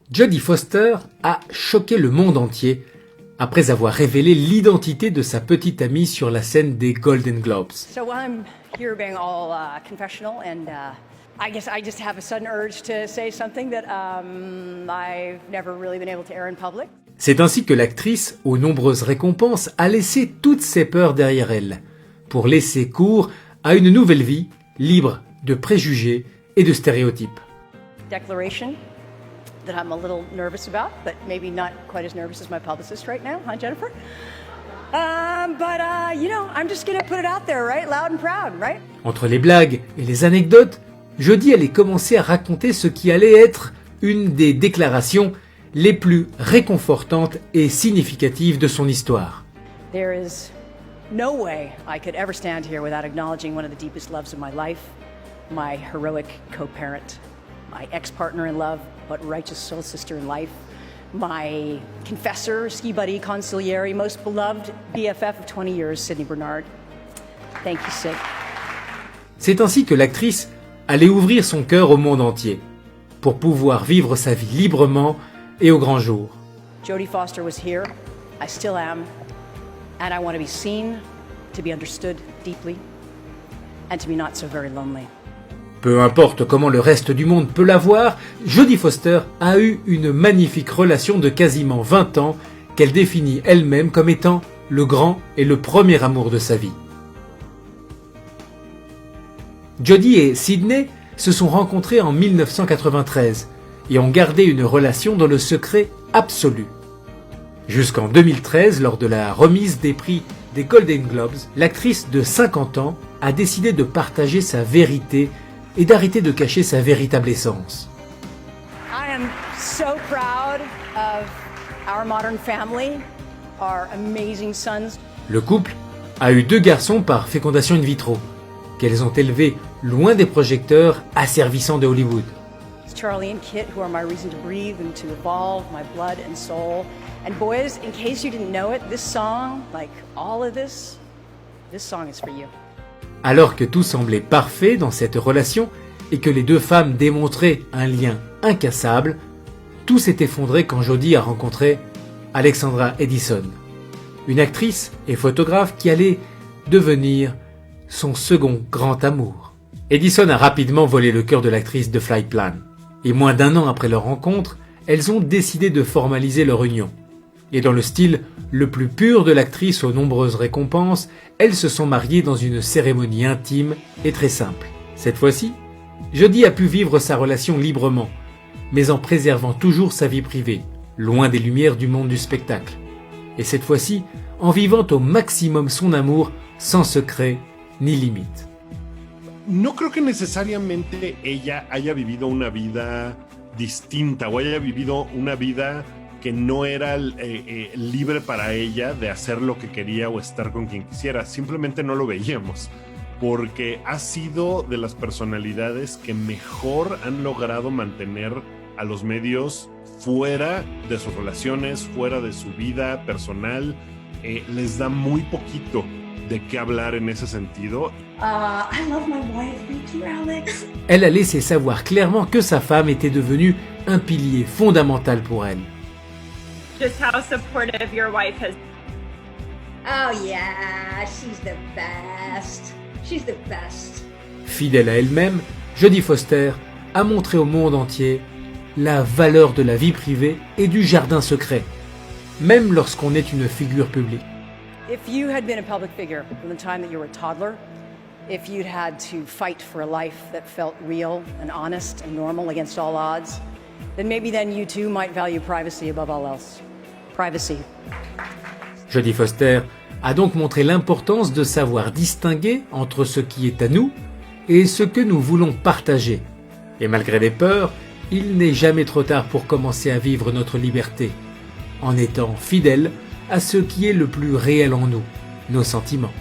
Jodie Foster a choqué le monde entier après avoir révélé l'identité de sa petite amie sur la scène des Golden Globes. So I'm here being all confessional and I guess I just have a sudden urge to say something that I've never really been able to air in public. C'est ainsi que l'actrice, aux nombreuses récompenses, a laissé toutes ses peurs derrière elle, pour laisser cours à une nouvelle vie, libre de préjugés et de stéréotypes. Declaration that I'm a little nervous about, but maybe not quite as nervous as my publicist right now, huh, Jennifer? You know, I'm just gonna put it out there, right? Loud and proud, right? Entre les blagues et les anecdotes, Jodie allait commencer à raconter ce qui allait être une des déclarations les plus réconfortantes et significatives de son histoire. There is no way I could ever stand here without acknowledging one of the deepest loves of my life, my heroic co-parent, my ex-partner in love, but righteous soul sister in life, my confessor, ski buddy, consigliere, most beloved BFF of 20 years, Sydney Bernard. Thank you, Sid. C'est ainsi que l'actrice allait ouvrir son cœur au monde entier, pour pouvoir vivre sa vie librement et au grand jour. Jodie Foster was here, I still am, and I want to be seen, to be understood deeply, and to be not so very lonely. Peu importe comment le reste du monde peut la voir, Jodie Foster a eu une magnifique relation de quasiment 20 ans qu'elle définit elle-même comme étant le grand et le premier amour de sa vie. Jodie et Sydney se sont rencontrés en 1993 et ont gardé une relation dans le secret absolu. Jusqu'en 2013, lors de la remise des prix des Golden Globes, l'actrice de 50 ans a décidé de partager sa vérité et d'arrêter de cacher sa véritable essence. I am so proud of our modern family, our amazing sons. Le couple a eu 2 garçons par fécondation in vitro, qu'elles ont élevés loin des projecteurs asservissants de Hollywood. It's Charlie and Kit who are my reason to breathe and to evolve, my blood and soul. And boys, in case you didn't know it, this song, like all of this song is for you. Alors que tout semblait parfait dans cette relation et que les 2 femmes démontraient un lien incassable, tout s'est effondré quand Jodie a rencontré Alexandra Edison, une actrice et photographe qui allait devenir son second grand amour. Edison a rapidement volé le cœur de l'actrice de Flightplan, et moins d'1 an après leur rencontre, elles ont décidé de formaliser leur union. Et dans le style le plus pur de l'actrice aux nombreuses récompenses, elles se sont mariées dans une cérémonie intime et très simple. Cette fois-ci, Jodie a pu vivre sa relation librement, mais en préservant toujours sa vie privée, loin des lumières du monde du spectacle. Et cette fois-ci, en vivant au maximum son amour, sans secret ni limite. No creo que necesariamente ella haya vivido una vida distinta o haya vivido una vida que no era libre para ella de hacer lo que quería o estar con quien quisiera. Simplemente no lo veíamos, porque ha sido de las personalidades que mejor han logrado mantener a los medios fuera de sus relaciones, fuera de su vida personal. Les da muy poquito de qué hablar en ese sentido. I love my wife, thank you, Alex. Elle a laissé savoir clairement que sa femme était devenue un pilier fondamental pour elle. Just how supportive your wife has. Oh yeah, she's the best. She's the best. Fidèle à elle-même, Jodie Foster a montré au monde entier la valeur de la vie privée et du jardin secret, même lorsqu'on est une figure publique. If you had been a public figure from the time that you were a toddler, if you'd had to fight for a life that felt real and honest and normal against all odds, then maybe then you too might value privacy above all else. Privacy. Jodie Foster a donc montré l'importance de savoir distinguer entre ce qui est à nous et ce que nous voulons partager. Et malgré les peurs, il n'est jamais trop tard pour commencer à vivre notre liberté, en étant fidèle à ce qui est le plus réel en nous, nos sentiments.